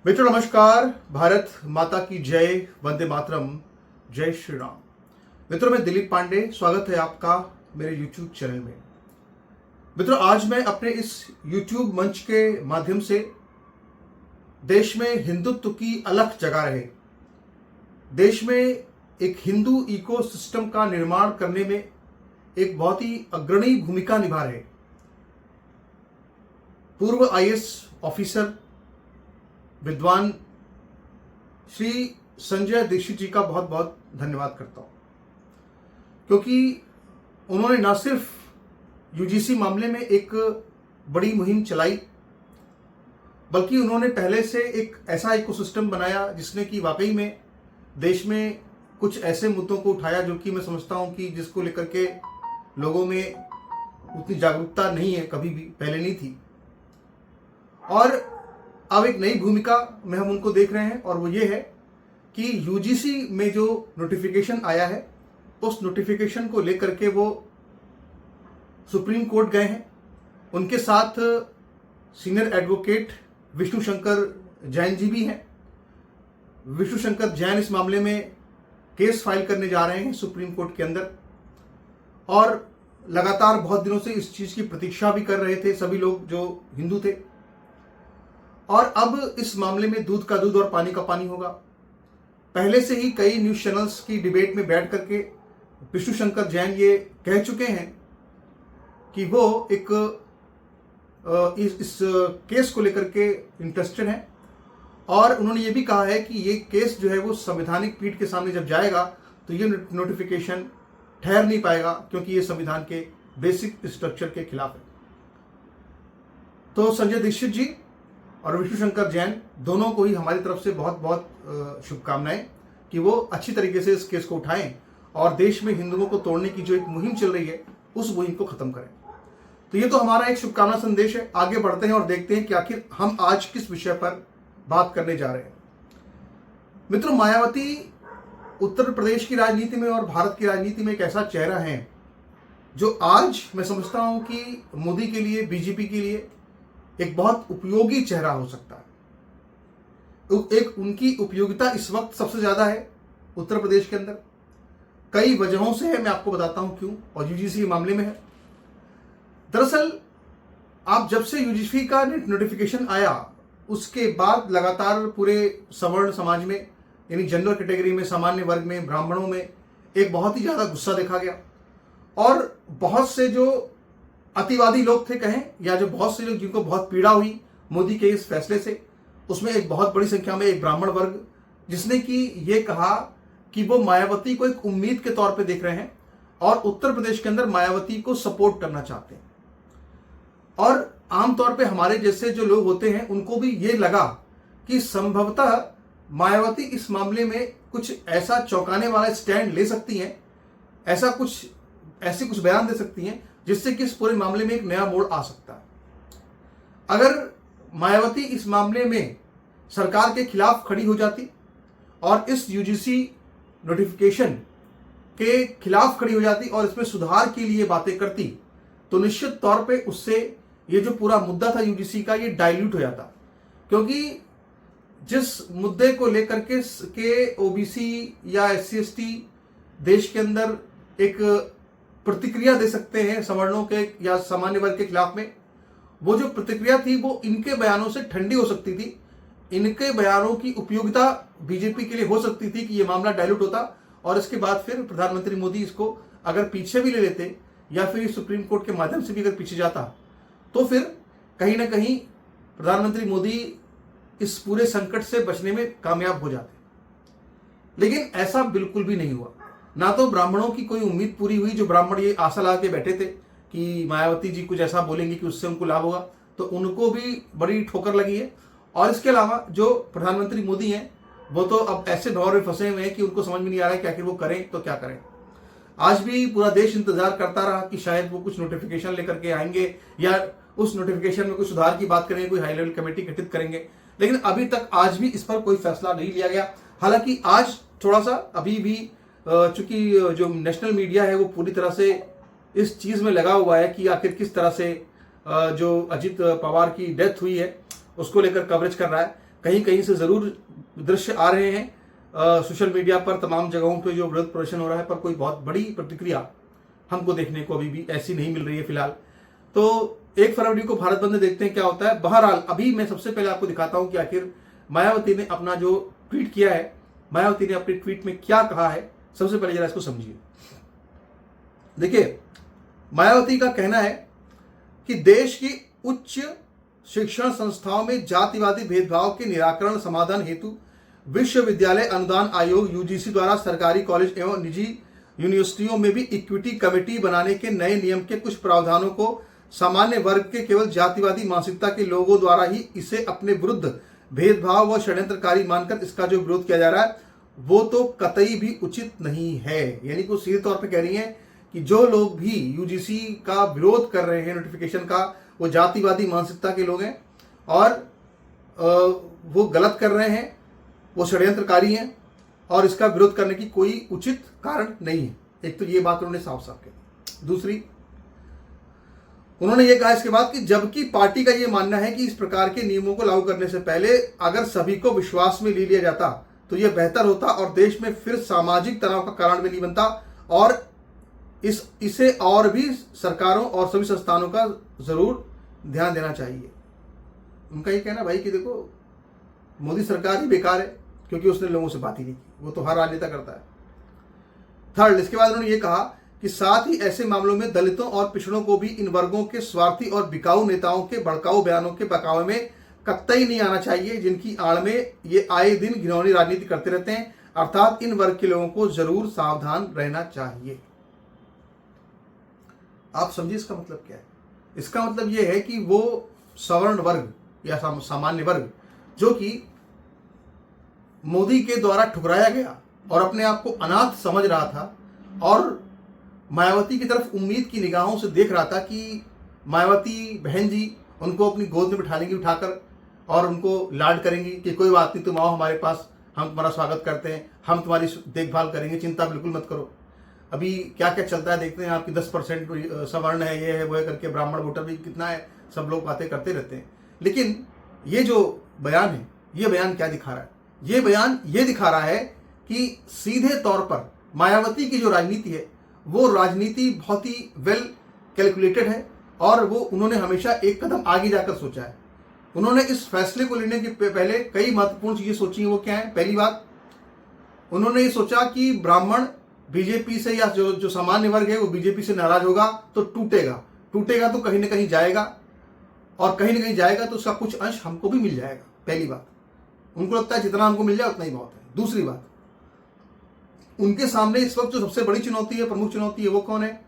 मित्रों नमस्कार। भारत माता की जय, वंदे मातरम, जय श्री राम। मित्रों मैं दिलीप पांडे, स्वागत है आपका मेरे YouTube चैनल में। मित्रों आज मैं अपने इस YouTube मंच के माध्यम से देश में हिंदुत्व की अलख जगा रहे, देश में एक हिंदू इकोसिस्टम का निर्माण करने में एक बहुत ही अग्रणी भूमिका निभा रहे पूर्व IAS ऑफिसर विद्वान श्री संजय दीक्षित जी का बहुत बहुत धन्यवाद करता हूं, क्योंकि उन्होंने न सिर्फ UGC मामले में एक बड़ी मुहिम चलाई, बल्कि उन्होंने पहले से एक ऐसा इकोसिस्टम बनाया जिसने कि वाकई में देश में कुछ ऐसे मुद्दों को उठाया जो कि मैं समझता हूं कि जिसको लेकर के लोगों में उतनी जागरूकता नहीं है, कभी भी पहले नहीं थी। और अब एक नई भूमिका में हम उनको देख रहे हैं, और वो ये है कि UGC में जो नोटिफिकेशन आया है उस नोटिफिकेशन को लेकर के वो सुप्रीम कोर्ट गए हैं। उनके साथ सीनियर एडवोकेट विष्णु शंकर जैन जी भी हैं। विष्णु शंकर जैन इस मामले में केस फाइल करने जा रहे हैं सुप्रीम कोर्ट के अंदर, और लगातार बहुत दिनों से इस चीज़ की प्रतीक्षा भी कर रहे थे सभी लोग जो हिंदू थे। और अब इस मामले में दूध का दूध और पानी का पानी होगा। पहले से ही कई न्यूज़ चैनल्स की डिबेट में बैठ करके विष्णु शंकर जैन ये कह चुके हैं कि वो एक इस केस को लेकर के इंटरेस्टेड हैं, और उन्होंने ये भी कहा है कि ये केस जो है वो संवैधानिक पीठ के सामने जब जाएगा तो ये नोटिफिकेशन ठहर नहीं पाएगा, क्योंकि ये संविधान के बेसिक स्ट्रक्चर के खिलाफ है। तो संजय दीक्षित जी और विष्णु शंकर जैन दोनों को ही हमारी तरफ से बहुत बहुत शुभकामनाएं कि वो अच्छी तरीके से इस केस को उठाएं और देश में हिंदुओं को तोड़ने की जो एक मुहिम चल रही है उस मुहिम को खत्म करें। तो ये तो हमारा एक शुभकामना संदेश है। आगे बढ़ते हैं और देखते हैं कि आखिर हम आज किस विषय पर बात करने जा रहे हैं। मित्रों, मायावती उत्तर प्रदेश की राजनीति में और भारत की राजनीति में एक ऐसा चेहरा है जो आज मैं समझता हूं कि मोदी के लिए, BJP के लिए एक बहुत उपयोगी चेहरा हो सकता है। एक उनकी उपयोगिता इस वक्त सबसे ज्यादा है उत्तर प्रदेश के अंदर, कई वजहों से है, मैं आपको बताता हूं क्यों, और UGC के मामले में है। दरअसल आप जब से UGC का नोटिफिकेशन आया उसके बाद लगातार पूरे सवर्ण समाज में, यानी जनरल कैटेगरी में, सामान्य वर्ग में, ब्राह्मणों में एक बहुत ही ज्यादा गुस्सा देखा गया, और बहुत से जो अतिवादी लोग थे कहें, या जो बहुत से लोग जिनको बहुत पीड़ा हुई मोदी के इस फैसले से, उसमें एक बहुत बड़ी संख्या में एक ब्राह्मण वर्ग जिसने कि ये कहा कि वो मायावती को एक उम्मीद के तौर पे देख रहे हैं और उत्तर प्रदेश के अंदर मायावती को सपोर्ट करना चाहते हैं। और आमतौर पे हमारे जैसे जो लोग होते हैं उनको भी ये लगा कि संभवतः मायावती इस मामले में कुछ ऐसा चौंकाने वाला स्टैंड ले सकती हैं, ऐसे कुछ बयान दे सकती हैं जिससे कि इस पूरे मामले में एक नया मोड़ आ सकता है। अगर मायावती इस मामले में सरकार के खिलाफ खड़ी हो जाती और इस UGC नोटिफिकेशन के खिलाफ खड़ी हो जाती और इसमें सुधार के लिए बातें करती, तो निश्चित तौर पे उससे ये जो पूरा मुद्दा था UGC का, ये डाइल्यूट हो जाता। क्योंकि जिस मुद्दे को लेकर के OBC या SC/ST देश के अंदर एक प्रतिक्रिया दे सकते हैं सवर्णों के या सामान्य वर्ग के खिलाफ में, वो जो प्रतिक्रिया थी वो इनके बयानों से ठंडी हो सकती थी। इनके बयानों की उपयोगिता BJP के लिए हो सकती थी कि ये मामला डाइल्यूट होता, और इसके बाद फिर प्रधानमंत्री मोदी इसको अगर पीछे भी ले लेते या फिर सुप्रीम कोर्ट के माध्यम से भी अगर पीछे जाता, तो फिर कहीं ना कहीं प्रधानमंत्री मोदी इस पूरे संकट से बचने में कामयाब हो जाते। लेकिन ऐसा बिल्कुल भी नहीं हुआ। ना तो ब्राह्मणों की कोई उम्मीद पूरी हुई, जो ब्राह्मण ये आशा लगा के बैठे थे कि मायावती जी कुछ ऐसा बोलेंगे कि उससे उनको लाभ होगा, तो उनको भी बड़ी ठोकर लगी है। और इसके अलावा जो प्रधानमंत्री मोदी हैं वो तो अब ऐसे दौर में फंसे हुए हैं कि उनको समझ में नहीं आ रहा है कि आखिर वो करें तो क्या करें। आज भी पूरा देश इंतजार करता रहा कि शायद वो कुछ नोटिफिकेशन लेकर के आएंगे या उस नोटिफिकेशन में कुछ सुधार की बात करेंगे, कोई हाई लेवल कमेटी गठित करेंगे, लेकिन अभी तक आज भी इस पर कोई फैसला नहीं लिया गया। हालांकि आज थोड़ा सा अभी भी चूंकि जो नेशनल मीडिया है वो पूरी तरह से इस चीज में लगा हुआ है कि आखिर किस तरह से जो अजित पवार की डेथ हुई है उसको लेकर कवरेज कर रहा है, कहीं कहीं से ज़रूर दृश्य आ रहे हैं सोशल मीडिया पर, तमाम जगहों पे जो विरोध प्रदर्शन हो रहा है, पर कोई बहुत बड़ी प्रतिक्रिया हमको देखने को अभी भी ऐसी नहीं मिल रही है फिलहाल। तो 1 फरवरी को भारत बंद देखते हैं क्या होता है। बहरहाल अभी मैं सबसे पहले आपको दिखाता हूं कि आखिर मायावती ने अपना जो ट्वीट किया है, मायावती ने अपने ट्वीट में क्या कहा है। सबसे पहले जरा इसको समझिए। देखिए, मायावती का कहना है कि देश की उच्च शिक्षण संस्थाओं में जातिवादी भेदभाव के निराकरण समाधान हेतु विश्वविद्यालय अनुदान आयोग यूजीसी द्वारा सरकारी कॉलेज एवं निजी यूनिवर्सिटियों में भी इक्विटी कमेटी बनाने के नए नियम के कुछ प्रावधानों को सामान्य वर्ग के केवल जातिवादी मानसिकता के लोगों द्वारा ही इसे अपने विरुद्ध भेदभाव व षड्यंत्रकारी मानकर इसका जो विरोध किया जा रहा है वो तो कतई भी उचित नहीं है। यानी कि सीधे तौर पे कह रही हैं कि जो लोग भी यूजीसी का विरोध कर रहे हैं नोटिफिकेशन का, वो जातिवादी मानसिकता के लोग हैं और वो गलत कर रहे हैं, वो षड्यंत्रकारी हैं और इसका विरोध करने की कोई उचित कारण नहीं है। एक तो ये बात उन्होंने साफ साफ कही। दूसरी, उन्होंने ये कहा इसके बाद कि जबकि पार्टी का ये मानना है कि इस प्रकार के नियमों को लागू करने से पहले अगर सभी को विश्वास में ले लिया जाता तो यह बेहतर होता और देश में फिर सामाजिक तनाव का कारण भी नहीं बनता और इसे और भी सरकारों और सभी संस्थानों का जरूर ध्यान देना चाहिए। उनका ये कहना भाई कि देखो, मोदी सरकार ही बेकार है क्योंकि उसने लोगों से बात ही नहीं की, वो तो हर राजनेता करता है। थर्ड, इसके बाद उन्होंने ये कहा कि साथ ही ऐसे मामलों में दलितों और पिछड़ों को भी इन वर्गों के स्वार्थी और बिकाऊ नेताओं के भड़काऊ बयानों के बहकावे में कतई नहीं आना चाहिए, जिनकी आड़ में ये आए दिन घिनौनी राजनीति करते रहते हैं। अर्थात इन वर्ग के लोगों को जरूर सावधान रहना चाहिए। आप समझिए इसका मतलब क्या है। इसका मतलब यह है कि वो सवर्ण वर्ग या सामान्य वर्ग जो कि मोदी के द्वारा ठुकराया गया और अपने आप को अनाथ समझ रहा था और मायावती की तरफ उम्मीद की निगाहों से देख रहा था कि मायावती बहन जी उनको अपनी गोद में बिठा लेंगी उठाकर और उनको लाड करेंगी कि कोई बात नहीं, तुम आओ हमारे पास, हम तुम्हारा स्वागत करते हैं, हम तुम्हारी देखभाल करेंगे, चिंता बिल्कुल मत करो। अभी क्या क्या चलता है देखते हैं। आपकी 10% सवर्ण है, ये है वो है करके, ब्राह्मण वोटर भी कितना है, सब लोग बातें करते रहते हैं। लेकिन ये जो बयान है, ये बयान क्या दिखा रहा है? ये बयान ये दिखा रहा है कि सीधे तौर पर मायावती की जो राजनीति है वो राजनीति बहुत ही वेल कैलकुलेटेड है और वो उन्होंने हमेशा एक कदम आगे जाकर सोचा है। उन्होंने इस फैसले को लेने के पहले कई महत्वपूर्ण चीजें सोची हैं। वो क्या है? पहली बात, उन्होंने ये सोचा कि ब्राह्मण बीजेपी से या जो सामान्य वर्ग है वो बीजेपी से नाराज होगा तो टूटेगा तो कहीं ना कहीं जाएगा और कहीं ना कहीं जाएगा तो उसका कुछ अंश हमको भी मिल जाएगा। पहली बात, उनको लगता है जितना हमको मिल जाए उतना ही बहुत है। दूसरी बात, उनके सामने इस वक्त जो सबसे बड़ी चुनौती है, प्रमुख चुनौती है, वो कौन है?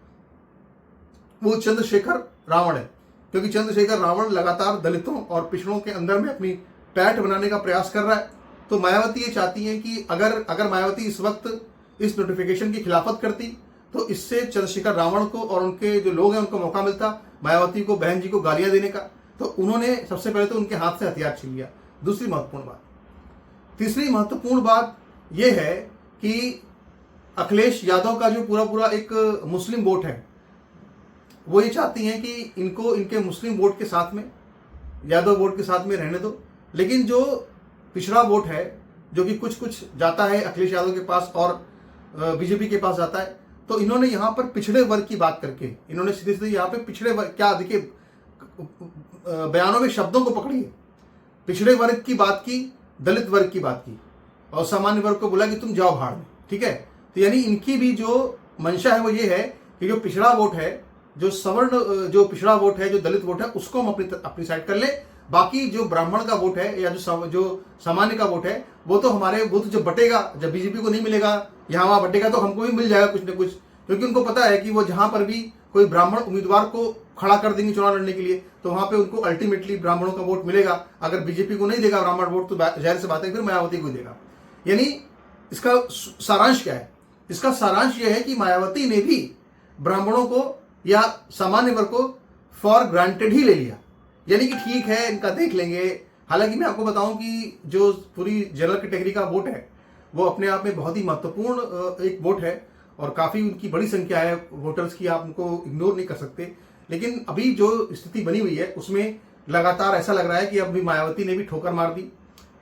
वो चंद्रशेखर रावण है। क्योंकि चंद्रशेखर रावण लगातार दलितों और पिछड़ों के अंदर में अपनी पैठ बनाने का प्रयास कर रहा है। तो मायावती ये चाहती है कि अगर मायावती इस वक्त इस नोटिफिकेशन की खिलाफत करती तो इससे चंद्रशेखर रावण को और उनके जो लोग हैं उनको मौका मिलता मायावती को, बहन जी को गालियां देने का। तो उन्होंने सबसे पहले तो उनके हाथ से हथियार छीन लिया। दूसरी महत्वपूर्ण बात, तीसरी महत्वपूर्ण बात यह है कि अखिलेश यादव का जो पूरा एक मुस्लिम वोट है, वो ये चाहती हैं कि इनको इनके मुस्लिम वोट के साथ में, यादव वोट के साथ में रहने दो। लेकिन जो पिछड़ा वोट है जो कि कुछ जाता है अखिलेश यादव के पास और बीजेपी के पास जाता है, तो इन्होंने यहाँ पर पिछड़े वर्ग की बात करके इन्होंने सीधे सीधे यहाँ पे पिछड़े वर्ग, क्या देखिए बयानों में शब्दों को पकड़िए, पिछड़े वर्ग की बात की, दलित वर्ग की बात की और सामान्य वर्ग को बोला कि तुम जाओ भाड़ में। ठीक है, तो यानी इनकी भी जो मंशा है वो ये है कि जो पिछड़ा वोट है, जो सवर्ण जो पिछड़ा वोट है, जो दलित वोट है, उसको हम अपनी साइड कर ले। बाकी जो ब्राह्मण का वोट है या जो सामान्य का वोट है वो तो जब बटेगा, जब बीजेपी को नहीं मिलेगा, यहाँ वहां बटेगा तो हमको भी मिल जाएगा कुछ न कुछ। क्योंकि उनको पता है कि वो जहां पर भी कोई ब्राह्मण उम्मीदवार को खड़ा कर देंगे चुनाव लड़ने के लिए तो वहां पे उनको अल्टीमेटली ब्राह्मणों का वोट मिलेगा। अगर बीजेपी को नहीं देगा ब्राह्मण वोट तो जाहिर सी बात है फिर मायावती को देगा। यानी इसका सारांश क्या है? इसका सारांश यह है कि मायावती ने भी ब्राह्मणों को या सामान्य वर्ग को फॉर ग्रांटेड ही ले लिया। यानी कि ठीक है, इनका देख लेंगे। हालांकि मैं आपको बताऊं कि जो पूरी जनरल कैटेगरी का वोट है वो अपने आप में बहुत ही महत्वपूर्ण एक वोट है और काफ़ी उनकी बड़ी संख्या है वोटर्स की, आप उनको इग्नोर नहीं कर सकते। लेकिन अभी जो स्थिति बनी हुई है उसमें लगातार ऐसा लग रहा है कि अभी मायावती ने भी ठोकर मार दी।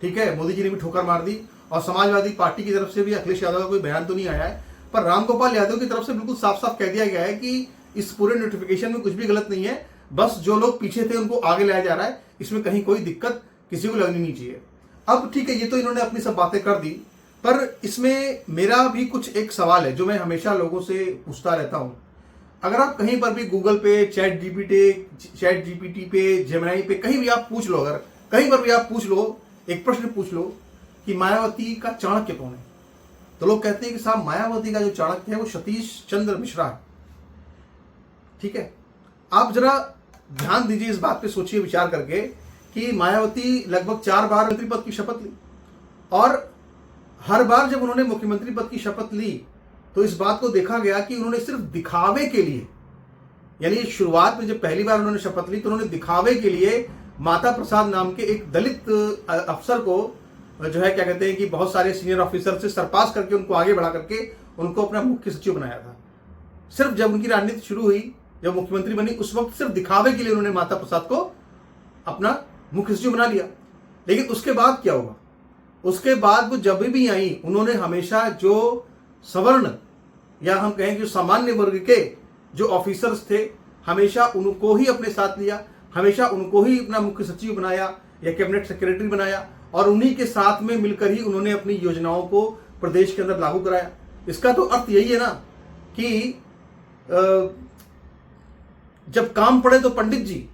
ठीक है, मोदी जी ने भी ठोकर मार दी और समाजवादी पार्टी की तरफ से भी अखिलेश यादव का कोई बयान तो नहीं आया है, पर रामगोपाल यादव की तरफ से बिल्कुल साफ साफ कह दिया गया है कि इस पूरे नोटिफिकेशन में कुछ भी गलत नहीं है, बस जो लोग पीछे थे उनको आगे लाया जा रहा है, इसमें कहीं कोई दिक्कत किसी को लगनी नहीं चाहिए। अब ठीक है, ये तो इन्होंने अपनी सब बातें कर दी, पर इसमें मेरा भी कुछ एक सवाल है जो मैं हमेशा लोगों से पूछता रहता हूं। अगर आप कहीं पर भी गूगल पे, चैट जीपीटी पे, जेमिनी पे कहीं भी आप पूछ लो, अगर कहीं पर भी आप पूछ लो, एक प्रश्न पूछ लो कि मायावती का चाणक्य कौन है, तो लोग कहते हैं कि साहब मायावती का जो चाणक्य है वो सतीश चंद्र मिश्रा है। ठीक है, आप जरा ध्यान दीजिए इस बात पे, सोचिए विचार करके कि मायावती लगभग 4 बार मंत्री पद की शपथ ली और हर बार जब उन्होंने मुख्यमंत्री पद की शपथ ली तो इस बात को देखा गया कि उन्होंने सिर्फ दिखावे के लिए, यानी शुरुआत में जब पहली बार उन्होंने शपथ ली तो उन्होंने दिखावे के लिए माता प्रसाद नाम के एक दलित अफसर को जो है क्या कहते हैं कि बहुत सारे सीनियर ऑफिसर से सरपास करके उनको आगे बढ़ा करके उनको अपना मुख्य सचिव बनाया था। सिर्फ जब उनकी राजनीति शुरू हुई, जब मुख्यमंत्री बनी, उस वक्त सिर्फ दिखावे के लिए उन्होंने माता प्रसाद को अपना मुख्य सचिव बना लिया। लेकिन उसके बाद क्या हुआ? उसके बाद वो जब भी आई उन्होंने हमेशा जो सवर्ण या हम कहें कि सामान्य वर्ग के जो ऑफिसर्स थे हमेशा उनको ही अपने साथ लिया, हमेशा उनको ही अपना मुख्य सचिव बनाया या कैबिनेट सेक्रेटरी बनाया और उन्हीं के साथ में मिलकर ही उन्होंने अपनी योजनाओं को प्रदेश के अंदर लागू कराया। इसका तो अर्थ यही है ना कि जब काम पड़े तो पंडित जी,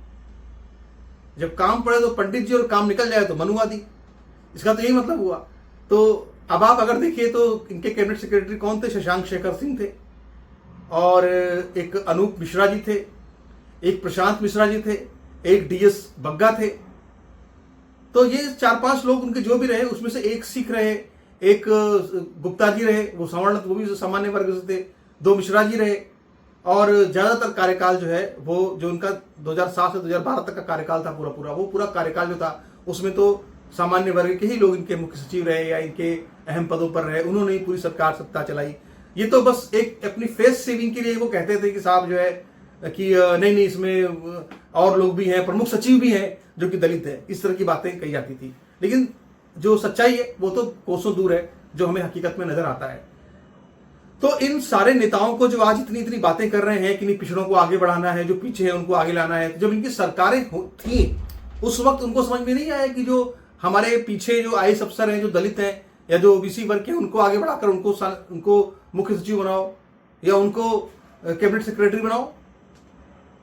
जब काम पड़े तो पंडित जी और काम निकल जाए तो मनुवादी। इसका तो यही मतलब हुआ। तो अब आप अगर देखिए तो इनके कैबिनेट सेक्रेटरी कौन थे? शशांक शेखर सिंह थे और एक अनूप मिश्रा जी थे, एक प्रशांत मिश्रा जी थे, एक डीएस बग्गा थे। तो ये 4-5 लोग उनके जो भी रहे उसमें से एक सिख रहे, एक गुप्ता जी रहे, वो सवर्ण, वो भी सामान्य वर्ग से थे, 2 मिश्रा जी रहे और ज्यादातर कार्यकाल जो है वो जो उनका 2007 से 2012 तक का कार्यकाल था वो पूरा कार्यकाल जो था उसमें तो सामान्य वर्ग के ही लोग इनके मुख्य सचिव रहे या इनके अहम पदों पर रहे। उन्होंने ही पूरी सरकार सत्ता चलाई। ये तो बस एक अपनी फेस सेविंग के लिए वो कहते थे कि साहब जो है कि नहीं इसमें और लोग भी हैं, प्रमुख सचिव भी हैं जो कि दलित है, इस तरह की बातें कही जाती थी। लेकिन जो सच्चाई है वो तो कोसों दूर है, जो हमें हकीकत में नजर आता है। तो इन सारे नेताओं को जो आज इतनी इतनी बातें कर रहे हैं कि नहीं पिछड़ों को आगे बढ़ाना है, जो पीछे है उनको आगे लाना है, जब इनकी सरकारें थी उस वक्त उनको समझ में नहीं आया कि जो हमारे पीछे जो आईएएस अफसर हैं, जो दलित हैं या जो ओबीसी वर्ग के, उनको आगे बढ़ाकर उनको मुख्य सचिव बनाओ या उनको कैबिनेट सेक्रेटरी बनाओ।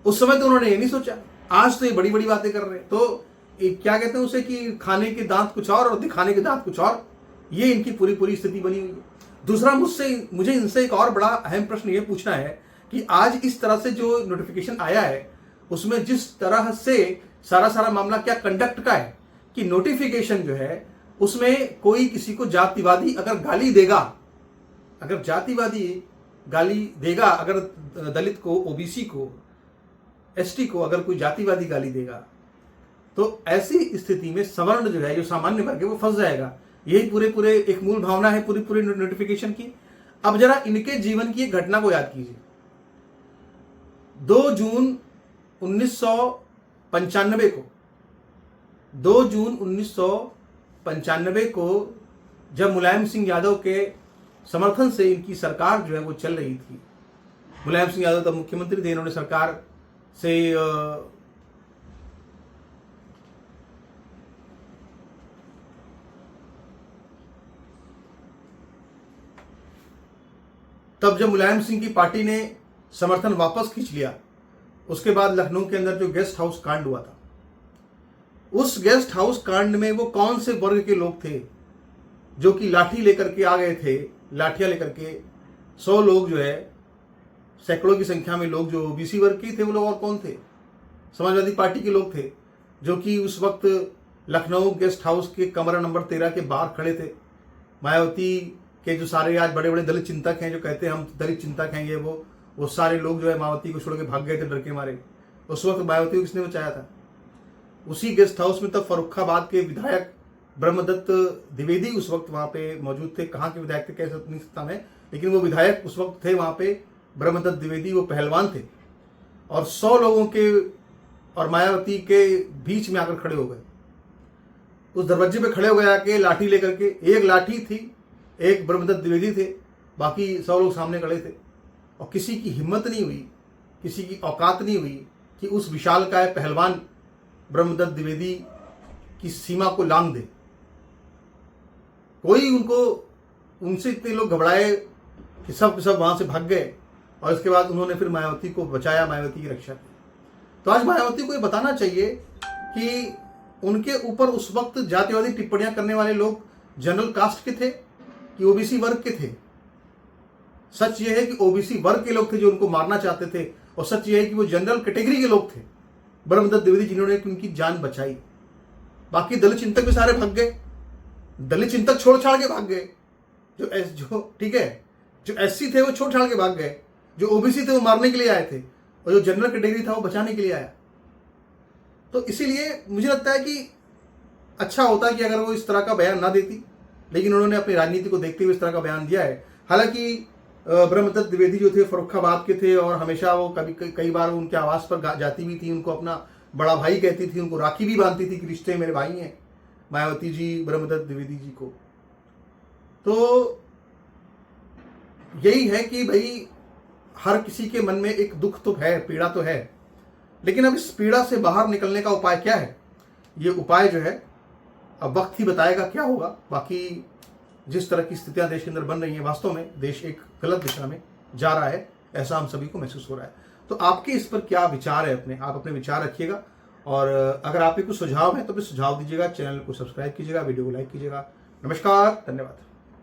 उस समय तो उन्होंने ये नहीं सोचा। आज तो ये बड़ी बड़ी बातें कर रहे हैं। तो क्या कहते हैं उसे कि खाने के दांत कुछ और दिखाने के दांत कुछ और, ये इनकी पूरी स्थिति बनी हुई है। दूसरा मुझे इनसे एक और बड़ा अहम प्रश्न ये पूछना है कि आज इस तरह से जो नोटिफिकेशन आया है उसमें जिस तरह से सारा मामला क्या कंडक्ट का है कि नोटिफिकेशन जो है उसमें कोई किसी को जातिवादी अगर गाली देगा, अगर जातिवादी गाली देगा, अगर दलित को, ओबीसी को, एसटी को अगर कोई जातिवादी गाली देगा तो ऐसी स्थिति में सवर्ण जो है, जो सामान्य वर्ग है, वो फंस जाएगा। यही पूरे एक मूल भावना है पूरी नोटिफिकेशन की। अब जरा इनके जीवन की एक घटना को याद कीजिए। 2 जून 1995 को 2 जून 1995 को जब मुलायम सिंह यादव के समर्थन से इनकी सरकार जो है वो चल रही थी, मुलायम सिंह यादव तब मुख्यमंत्री थे, इन्होंने सरकार से तब जब मुलायम सिंह की पार्टी ने समर्थन वापस खींच लिया, उसके बाद लखनऊ के अंदर जो गेस्ट हाउस कांड हुआ था, उस गेस्ट हाउस कांड में वो कौन से वर्ग के लोग थे जो कि लाठी लेकर के आ गए थे, लाठियां लेकर के 100 लोग जो है, सैकड़ों की संख्या में लोग जो ओबीसी वर्ग के थे, वो लोग और कौन थे? समाजवादी पार्टी के लोग थे जो कि उस वक्त लखनऊ गेस्ट हाउस के कमरा नंबर 13 के बाहर खड़े थे। मायावती के जो सारे आज बड़े बड़े दलित चिंतक हैं, जो कहते हैं हम दलित चिंतक हैं, ये वो सारे लोग जो है मायावती को छोड़ के भाग गए थे डर के मारे। उस वक्त मायावती को किसने बचाया था? उसी गेस्ट हाउस में तब फर्रुखाबाद के विधायक ब्रह्मदत्त द्विवेदी उस वक्त वहां पे मौजूद थे। कहाँ के विधायक थे कह नहीं सकता मैं, लेकिन वो विधायक उस वक्त थे वहां पे, ब्रह्मदत्त द्विवेदी, वो पहलवान थे और 100 लोगों के और मायावती के बीच में आकर खड़े हो गए। उस दरवाजे पे खड़े हो गए आके लाठी लेकर के। एक लाठी थी, एक ब्रह्मदत्त द्विवेदी थे, बाकी 100 लोग सामने खड़े थे। और किसी की हिम्मत नहीं हुई, किसी की औकात नहीं हुई कि उस विशालकाय पहलवान ब्रह्मदत्त द्विवेदी की सीमा को लांघ दे। कोई उनसे इतने लोग घबराए कि सब वहां से भाग गए। और इसके बाद उन्होंने फिर मायावती को बचाया, मायावती की रक्षा की। तो आज मायावती को ये बताना चाहिए कि उनके ऊपर उस वक्त जातिवादी टिप्पणियां करने वाले लोग जनरल कास्ट के थे कि ओबीसी वर्ग के थे। सच ये है कि ओबीसी वर्ग के लोग थे जो उनको मारना चाहते थे, और सच ये है कि वो जनरल कैटेगरी के लोग थे ब्रह्मदत्त द्विवेदी जिन्होंने उनकी जान बचाई। बाकी दलित चिंतक भी सारे भाग गए, दलित चिंतक छोड़ छाड़ के भाग गए। जो ठीक है, जो एससी थे वो छोड़ छाड़ के भाग गए, जो ओबीसी थे वो मारने के लिए आए थे, और जो जनरल कैटेगरी था वो बचाने के लिए आया। तो इसीलिए मुझे लगता है कि अच्छा होता कि अगर वो इस तरह का बयान ना देती, लेकिन उन्होंने अपनी राजनीति को देखते हुए इस तरह का बयान दिया है। हालांकि ब्रह्मदत्त द्विवेदी जो थे फर्रुखाबाद के थे, और हमेशा वो कई बार उनके आवास पर जाती भी थी, उनको अपना बड़ा भाई कहती थी, उनको राखी भी बांधती थी कि रिश्ते मेरे भाई हैं मायावती जी ब्रह्मदत्त द्विवेदी जी को। तो यही है कि भाई हर किसी के मन में एक दुख तो है, पीड़ा तो है, लेकिन अब इस पीड़ा से बाहर निकलने का उपाय क्या है? ये उपाय जो है अब वक्त ही बताएगा क्या होगा। बाकी जिस तरह की स्थितियां देश के अंदर बन रही हैं, वास्तव में देश एक गलत दिशा में जा रहा है, ऐसा हम सभी को महसूस हो रहा है। तो आपके इस पर क्या विचार है? आप अपने विचार रखिएगा, और अगर आपके कुछ सुझाव है तो फिर सुझाव दीजिएगा। चैनल को सब्सक्राइब कीजिएगा, वीडियो को लाइक कीजिएगा। नमस्कार, धन्यवाद।